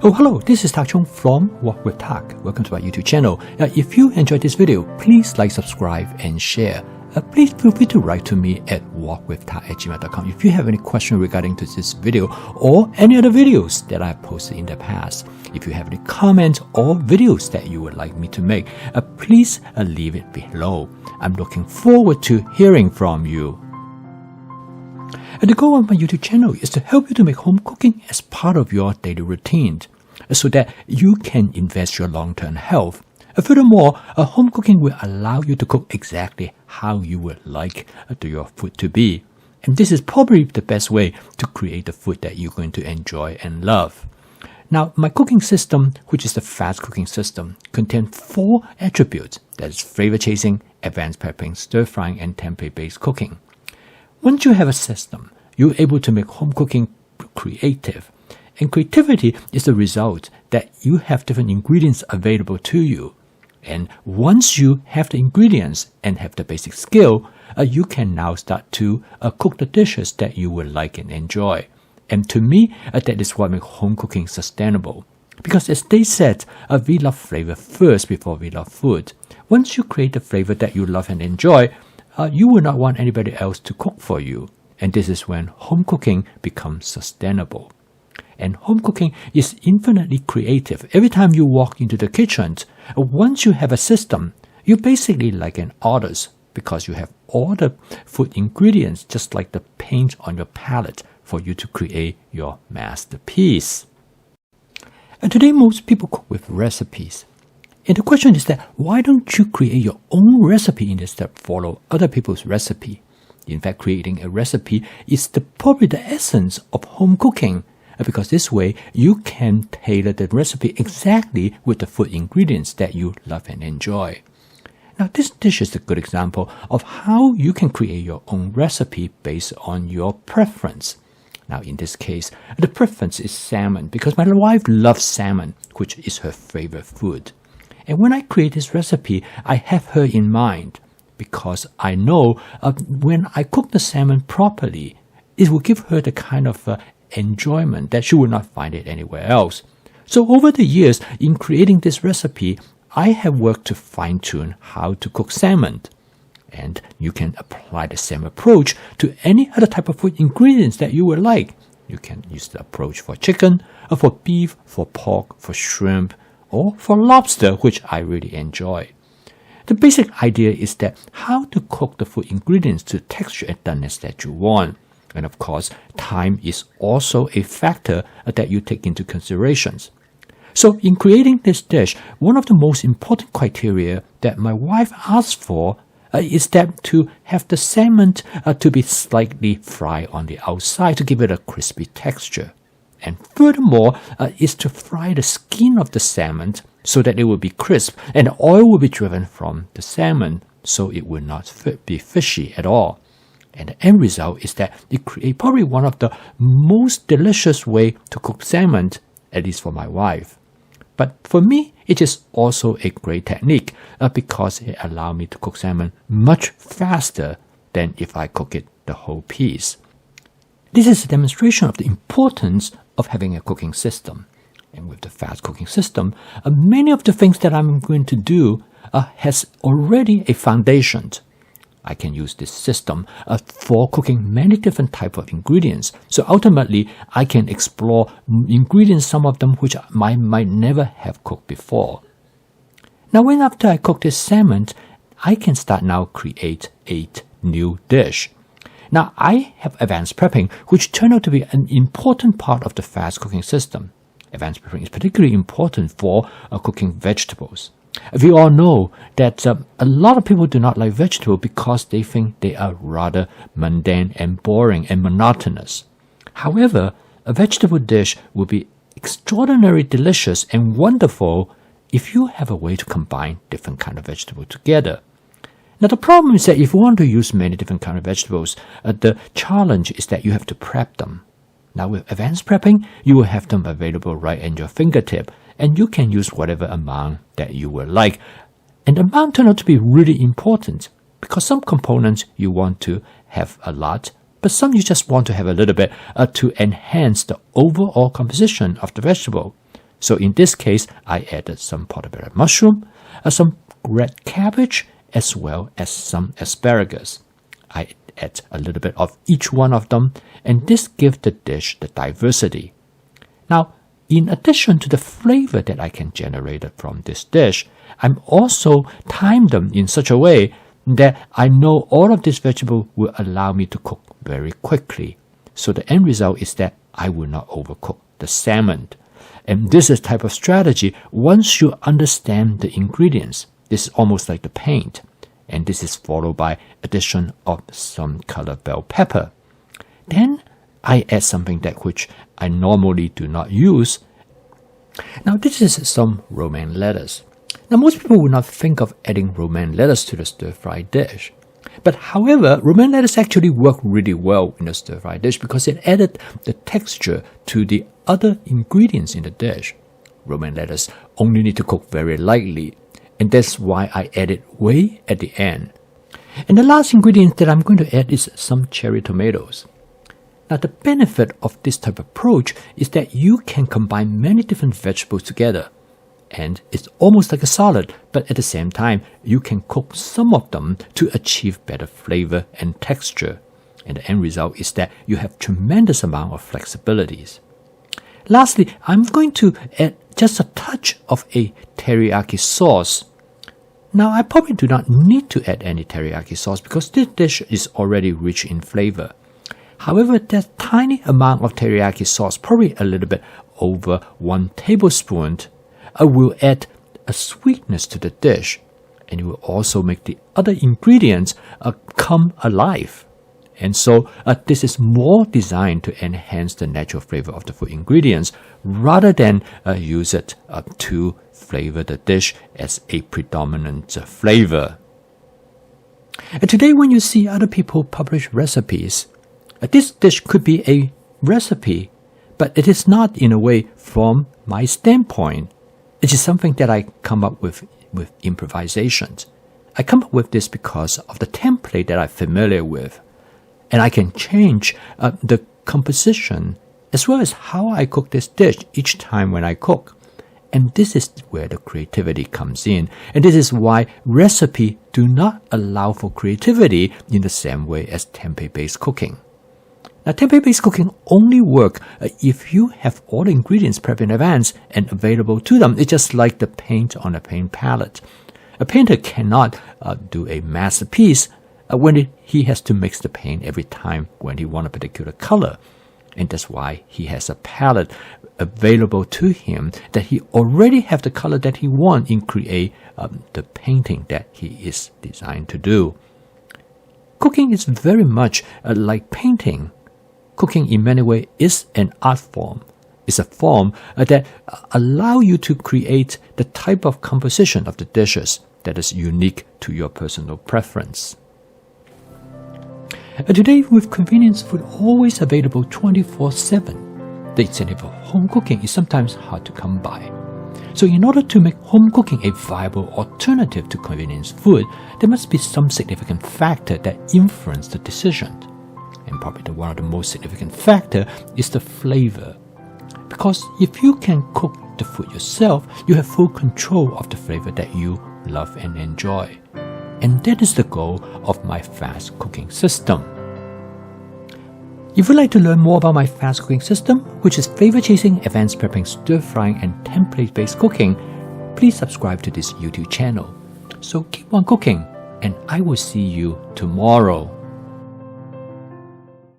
Oh, hello, this is Tak Chung from Walk with Tak. Welcome to my YouTube channel. If you enjoyed this video, please like, subscribe, and share. Please feel free to write to me at walkwithtak@gmail.com if you have any question regarding to this video or any other videos that I have posted in the past. If you have any comments or videos that you would like me to make, please leave it below. I'm looking forward to hearing from you. The goal of my YouTube channel is to help you to make home cooking as part of your daily routine so that you can invest your long-term health. Furthermore, home cooking will allow you to cook exactly how you would like your food to be. And this is probably the best way to create the food that you're going to enjoy and love. Now, my cooking system, which is the fast cooking system, contains 4 attributes. That is flavor chasing, advanced prepping, stir frying, and tempeh-based cooking. Once you have a system, you're able to make home cooking creative. And creativity is the result that you have different ingredients available to you. And once you have the ingredients and have the basic skill, you can now start to cook the dishes that you would like and enjoy. And to me, that is what makes home cooking sustainable. Because as they said, we love flavor first before we love food. Once you create the flavor that you love and enjoy, you will not want anybody else to cook for you. And this is when home cooking becomes sustainable. And home cooking is infinitely creative. Every time you walk into the kitchen, once you have a system, you're basically like an artist because you have all the food ingredients just like the paint on your palette for you to create your masterpiece. And today most people cook with recipes. And the question is that why don't you create your own recipe instead of follow other people's recipe? In fact, creating a recipe is probably the essence of home cooking, because this way you can tailor the recipe exactly with the food ingredients that you love and enjoy. Now, this dish is a good example of how you can create your own recipe based on your preference. Now, in this case, the preference is salmon because my wife loves salmon, which is her favorite food. And when I create this recipe, I have her in mind because I know when I cook the salmon properly, it will give her the kind of enjoyment that she will not find it anywhere else. So over the years, in creating this recipe, I have worked to fine-tune how to cook salmon. And you can apply the same approach to any other type of food ingredients that you would like. You can use the approach for chicken, for beef, for pork, for shrimp, or for lobster, which I really enjoy. The basic idea is that how to cook the food ingredients to texture and doneness that you want. And of course, time is also a factor that you take into considerations. So in creating this dish, one of the most important criteria that my wife asked for is that to have the salmon to be slightly fried on the outside to give it a crispy texture. And furthermore, is to fry the skin of the salmon so that it will be crisp and the oil will be driven from the salmon so it will not be fishy at all. And the end result is that it creates probably one of the most delicious way to cook salmon, at least for my wife. But for me, it is also a great technique because it allows me to cook salmon much faster than if I cook it the whole piece. This is a demonstration of the importance of having a cooking system. And with the fast cooking system, many of the things that I'm going to do has already a foundation. I can use this system for cooking many different types of ingredients. So ultimately, I can explore ingredients, some of them which I might never have cooked before. Now, when after I cook this salmon, I can start now create a new dish. Now, I have advanced prepping, which turned out to be an important part of the fast cooking system. Advanced prepping is particularly important for cooking vegetables. We all know that a lot of people do not like vegetables because they think they are rather mundane and boring and monotonous. However, a vegetable dish will be extraordinarily delicious and wonderful if you have a way to combine different kinds of vegetables together. Now, the problem is that if you want to use many different kinds of vegetables, the challenge is that you have to prep them. Now, with advanced prepping, you will have them available right at your fingertip, and you can use whatever amount that you would like. And the amount turned out to be really important because some components you want to have a lot, but some you just want to have a little bit to enhance the overall composition of the vegetable. So in this case, I added some portobello mushroom, some red cabbage, as well as some asparagus. I add a little bit of each one of them, and this gives the dish the diversity. Now, in addition to the flavor that I can generate from this dish, I'm also timed them in such a way that I know all of this vegetable will allow me to cook very quickly. So the end result is that I will not overcook the salmon. And this is type of strategy once you understand the ingredients. This is almost like the paint. And this is followed by addition of some colored bell pepper. Then I add something that which I normally do not use. Now this is some romaine lettuce. Now most people would not think of adding romaine lettuce to the stir-fry dish. But however, romaine lettuce actually worked really well in the stir-fry dish because it added the texture to the other ingredients in the dish. Romaine lettuce only need to cook very lightly, and that's why I add it way at the end. And the last ingredient that I'm going to add is some cherry tomatoes. Now the benefit of this type of approach is that you can combine many different vegetables together. And it's almost like a salad, but at the same time, you can cook some of them to achieve better flavor and texture. And the end result is that you have tremendous amount of flexibilities. Lastly, I'm going to add just a touch of a teriyaki sauce. Now, I probably do not need to add any teriyaki sauce because this dish is already rich in flavor. However, that tiny amount of teriyaki sauce, probably a little bit over 1 tablespoon, will add a sweetness to the dish, and it will also make the other ingredients come alive. And so this is more designed to enhance the natural flavor of the food ingredients rather than use it to flavor the dish as a predominant flavor. And today when you see other people publish recipes, this dish could be a recipe, but it is not in a way from my standpoint. It is something that I come up with improvisations. I come up with this because of the template that I'm familiar with. And I can change the composition as well as how I cook this dish each time when I cook. And this is where the creativity comes in. And this is why recipes do not allow for creativity in the same way as tempeh-based cooking. Now, tempeh-based cooking only works if you have all the ingredients prepped in advance and available to them. It's just like the paint on a paint palette. A painter cannot do a masterpiece when he has to mix the paint every time when he wants a particular color. And that's why he has a palette available to him that he already have the color that he wants in create the painting that he is designed to do. Cooking is very much like painting. Cooking in many ways is an art form. It's a form that allows you to create the type of composition of the dishes that is unique to your personal preference. Today, with convenience food always available 24/7, the incentive of home cooking is sometimes hard to come by. So in order to make home cooking a viable alternative to convenience food, there must be some significant factor that influence the decision. And probably one of the most significant factor is the flavor. Because if you can cook the food yourself, you have full control of the flavor that you love and enjoy. And that is the goal of my fast cooking system. If you'd like to learn more about my fast cooking system, which is flavor chasing, advanced prepping, stir frying, and template-based cooking, please subscribe to this YouTube channel. So keep on cooking, and I will see you tomorrow.